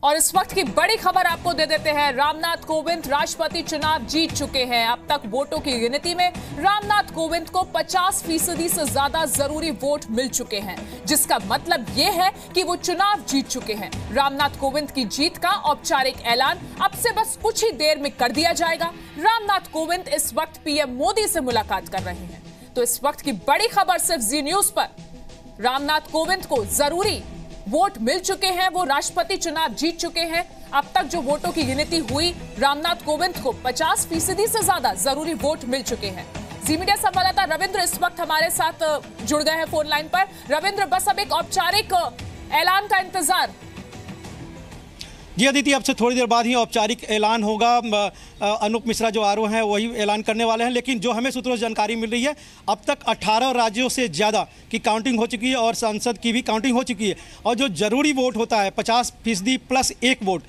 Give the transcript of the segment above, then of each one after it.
और इस वक्त की बड़ी खबर आपको दे देते हैं। रामनाथ कोविंद राष्ट्रपति चुनाव जीत चुके हैं। अब तक वोटों की गिनती में रामनाथ कोविंद को 50% से ज्यादा जरूरी वोट मिल चुके हैं, जिसका मतलब यह है कि वो चुनाव जीत चुके हैं। रामनाथ कोविंद की जीत का औपचारिक ऐलान अब से बस कुछ ही देर में कर दिया जाएगा। रामनाथ कोविंद इस वक्त पीएम मोदी से मुलाकात कर रहे हैं। तो इस वक्त की बड़ी खबर सिर्फ जी न्यूज पर। रामनाथ कोविंद को जरूरी वोट मिल चुके हैं, वो राष्ट्रपति चुनाव जीत चुके हैं। अब तक जो वोटों की गिनती हुई, रामनाथ कोविंद को 50% से ज्यादा जरूरी वोट मिल चुके हैं। जी मीडिया संवाददाता रविंद्र इस वक्त हमारे साथ जुड़ गए हैं फोन लाइन पर। रविंद्र, बस अब एक औपचारिक ऐलान का इंतजार। जी अदिति, अब से थोड़ी देर बाद ही औपचारिक ऐलान होगा। अनूप मिश्रा जो आरओ हैं वही ऐलान करने वाले हैं, लेकिन जो हमें सूत्रों से जानकारी मिल रही है, अब तक 18 राज्यों से ज़्यादा की काउंटिंग हो चुकी है और संसद की भी काउंटिंग हो चुकी है। और जो ज़रूरी वोट होता है 50% प्लस 1 वोट,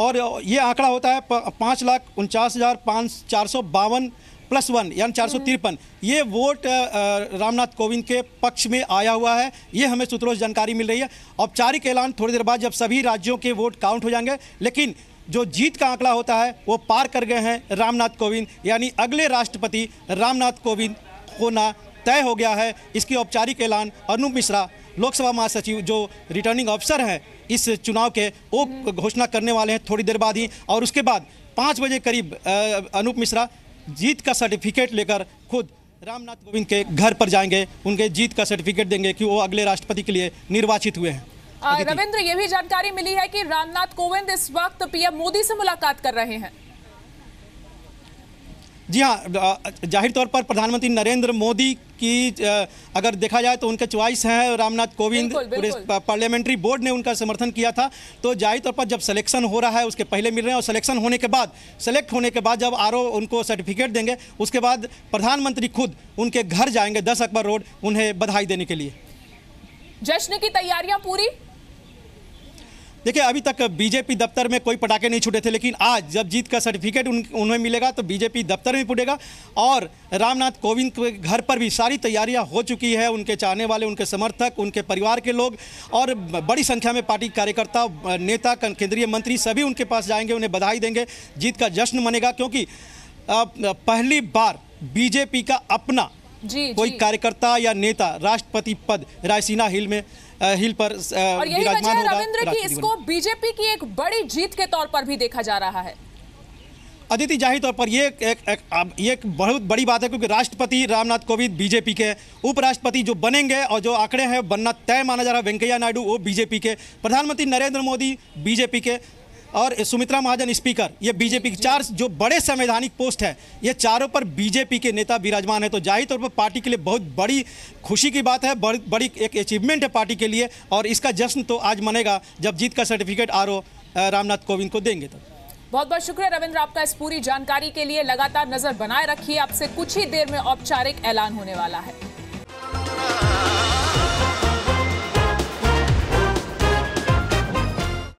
और ये आंकड़ा होता है 5,49,452 प्लस 1 यानी 453। ये वोट रामनाथ कोविंद के पक्ष में आया हुआ है, ये हमें सूत्रों से जानकारी मिल रही है। औपचारिक ऐलान थोड़ी देर बाद जब सभी राज्यों के वोट काउंट हो जाएंगे, लेकिन जो जीत का आंकड़ा होता है वो पार कर गए हैं रामनाथ कोविंद, यानी अगले राष्ट्रपति रामनाथ कोविंद होना तय हो गया है। इसकी औपचारिक ऐलान अनूप मिश्रा, लोकसभा महासचिव जो रिटर्निंग ऑफिसर हैं इस चुनाव के, वो घोषणा करने वाले हैं थोड़ी देर बाद ही। और उसके बाद 5 बजे करीब अनूप मिश्रा जीत का सर्टिफिकेट लेकर खुद रामनाथ कोविंद के घर पर जाएंगे, उनके जीत का सर्टिफिकेट देंगे कि वो अगले राष्ट्रपति के लिए निर्वाचित हुए हैं। रविंद्र, ये भी जानकारी मिली है कि रामनाथ कोविंद इस वक्त पीएम मोदी से मुलाकात कर रहे हैं। जी हाँ, जाहिर तौर पर प्रधानमंत्री नरेंद्र मोदी की अगर देखा जाए तो उनके चॉइस हैं रामनाथ कोविंद। पूरे पार्लियामेंट्री बोर्ड ने उनका समर्थन किया था, तो जाहिर तौर पर जब सिलेक्शन हो रहा है उसके पहले मिल रहे हैं, और सिलेक्शन होने के बाद, सेलेक्ट होने के बाद जब आरओ उनको सर्टिफिकेट देंगे, उसके बाद प्रधानमंत्री खुद उनके घर जाएंगे 10 अकबर रोड उन्हें बधाई देने के लिए। जश्न की तैयारियां पूरी। देखिए, अभी तक बीजेपी दफ्तर में कोई पटाखे नहीं छूटे थे, लेकिन आज जब जीत का सर्टिफिकेट उन्हें मिलेगा तो बीजेपी दफ्तर में फूटेगा। और रामनाथ कोविंद के घर पर भी सारी तैयारियां हो चुकी है। उनके चाहने वाले, उनके समर्थक, उनके परिवार के लोग और बड़ी संख्या में पार्टी कार्यकर्ता, नेता, केंद्रीय मंत्री सभी उनके पास जाएंगे, उन्हें बधाई देंगे, जीत का जश्न मनेगा। क्योंकि पहली बार बीजेपी का अपना कोई कार्यकर्ता या नेता राष्ट्रपति पद रायसीना हिल पर विराजमान होगा। रविंद्र, की इसको बीजेपी की एक बड़ी जीत के तौर पर भी देखा जा रहा है। अदिति, जाहिर तौर पर ये एक बहुत बड़ी बात है, क्योंकि राष्ट्रपति रामनाथ कोविंद बीजेपी के, उपराष्ट्रपति जो बनेंगे और जो आंकड़े हैं बनना तय माना जा रहा है, वेंकैया नायडू वो बीजेपी के, प्रधानमंत्री नरेंद्र मोदी बीजेपी के, और सुमित्रा महाजन स्पीकर, ये बीजेपी के 4 जो बड़े संवैधानिक पोस्ट है, ये चारों पर बीजेपी के नेता विराजमान है। तो जाहिर तौर पर पार्टी के लिए बहुत बड़ी खुशी की बात है, बड़ी एक अचीवमेंट है पार्टी के लिए। और इसका जश्न तो आज मनेगा जब जीत का सर्टिफिकेट आरओ रामनाथ कोविंद को देंगे। तो बहुत बहुत शुक्रिया रविंद्र आपका इस पूरी जानकारी के लिए। लगातार नजर बनाए रखिए, आपसे कुछ ही देर में औपचारिक ऐलान होने वाला है।